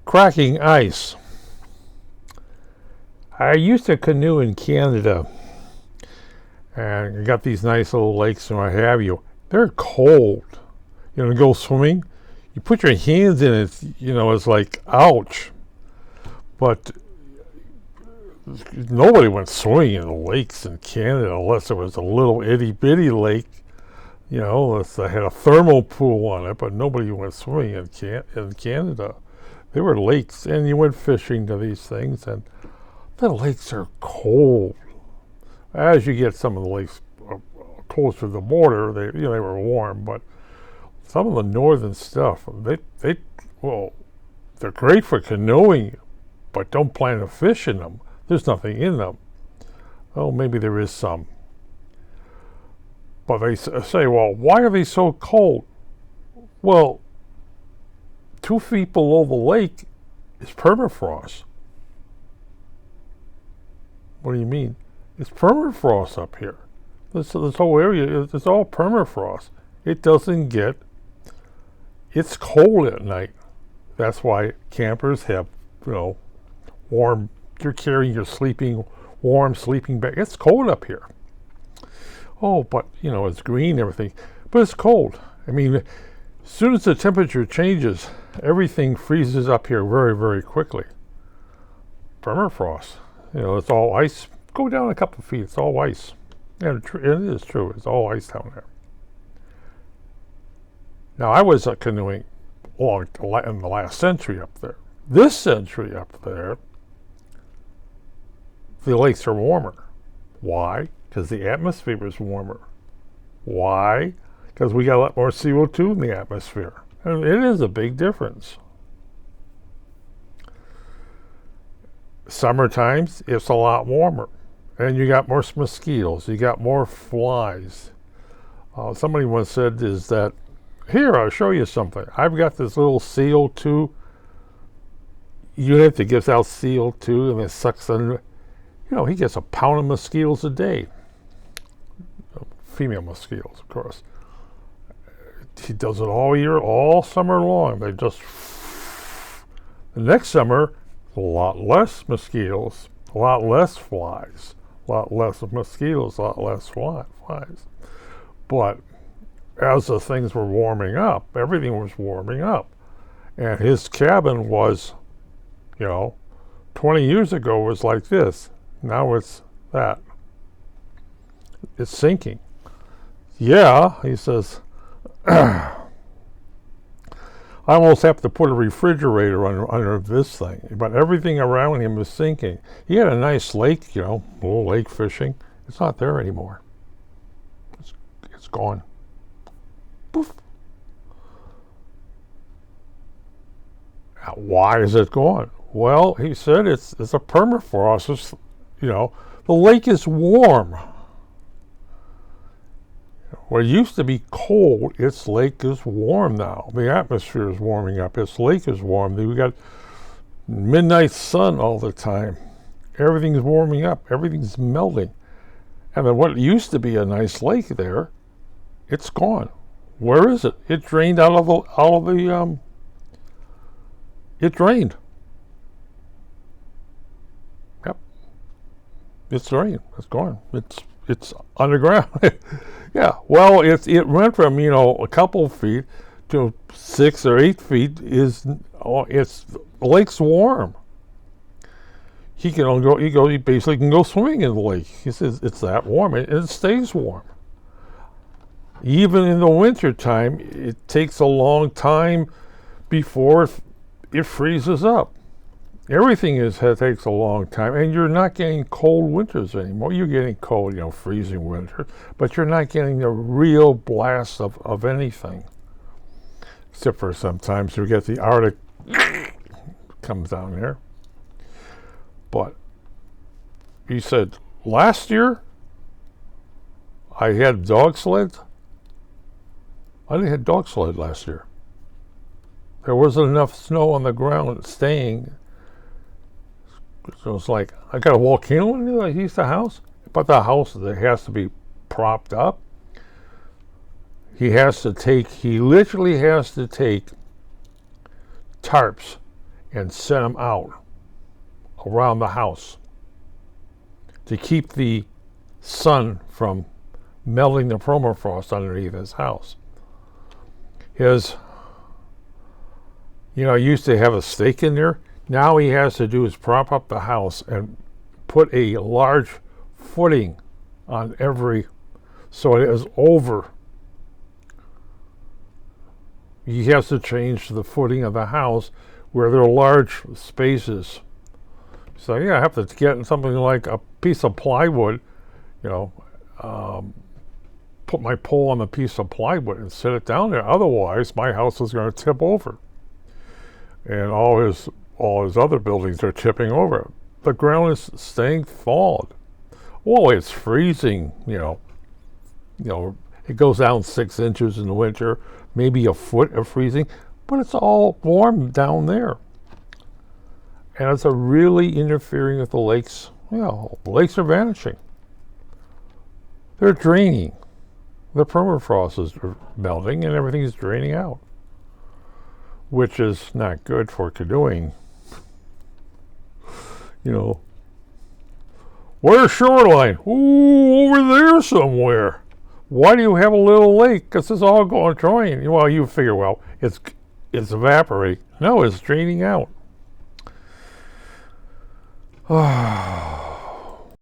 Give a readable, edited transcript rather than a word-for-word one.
Cracking ice. I used to canoe in Canada, and you got these nice little lakes and what have you. They're cold. You know, to go swimming, you put your hands in it, you know, it's like, ouch. But nobody went swimming in lakes in Canada unless it was a little itty bitty lake, you know, that had a thermal pool on it, but nobody went swimming in Canada. They were lakes, and you went fishing to these things, and the lakes are cold. As you get some of the lakes closer to the border, they were warm, but some of the northern stuff, well, they're great for canoeing, but don't plan to fish in them. There's nothing in them. Oh, maybe there is some. But they say, well, why are they so cold? Well, 2 feet below the lake is permafrost. What do you mean? It's permafrost up here. This whole area, it's all permafrost. It doesn't get, it's cold at night. That's why campers have, warm, you're carrying your warm sleeping bag. It's cold up here. Oh, but, it's green and everything. But it's cold. I mean, as soon as the temperature changes, everything freezes up here very, very quickly. Permafrost. It's all ice. Go down a couple of feet, it's all ice. And it is true, it's all ice down there. Now, I was canoeing in the last century up there. This century up there, the lakes are warmer. Why? Because the atmosphere is warmer. Why? Because we got a lot more CO2 in the atmosphere. And it is a big difference. Summer times, it's a lot warmer. And you got more mosquitoes. You got more flies. Somebody once said is that, here, I'll show you something. I've got this little CO2 unit that gives out CO2 and it sucks in. He gets a pound of mosquitoes a day. Female mosquitoes, of course. He does it all year, all summer long. They just, the next summer, a lot less mosquitoes, a lot less flies, a lot less mosquitoes, a lot less flies. But as the things were warming up, everything was warming up. And his cabin was, 20 years ago was like this. Now it's that. It's sinking. Yeah, he says, I almost have to put a refrigerator under this thing. But everything around him is sinking. He had a nice lake, little lake fishing. It's not there anymore. It's gone. Poof. Now, why is it gone? Well, he said it's a permafrost. It's, the lake is warm. Where it used to be cold, its lake is warm now. The atmosphere is warming up. Its lake is warm. We got midnight sun all the time. Everything's warming up. Everything's melting. And then what used to be a nice lake there, it's gone. Where is it? It drained it drained. Yep. It's drained. It's gone. It's underground. Yeah, well, it went from, a couple feet to 6 or 8 feet the lake's warm. He basically can go swimming in the lake. He says it's that warm, and it stays warm. Even in the winter time, it takes a long time before it freezes up. Everything takes a long time, and you're not getting cold winters anymore. You're getting cold, freezing winter, but you're not getting the real blast of anything. Except for sometimes you get the Arctic comes down there. But he said, last year, I had dog sleds. I didn't have dog sled last year. There wasn't enough snow on the ground staying. So it's like, I got a volcano underneath the house, but the house that has to be propped up. He literally has to take tarps and set them out around the house to keep the sun from melting the permafrost underneath his house. His, he used to have a stake in there. Now he has to do is prop up the house and put a large footing on every, so it is over. He has to change the footing of the house where there are large spaces. So yeah, I have to get something like a piece of plywood, put my pole on the piece of plywood and set it down there. Otherwise, my house is going to tip over, and all his other buildings are tipping over. The ground is staying thawed. Well, it's freezing. It goes down 6 inches in the winter, maybe a foot of freezing, but it's all warm down there. And it's really interfering with the lakes. The lakes are vanishing. They're draining. The permafrost is melting and everything is draining out, which is not good for canoeing. Where's shoreline? Ooh, over there somewhere. Why do you have a little lake? Because it's all going to drain. Well, you figure, it's evaporating. No, it's draining out.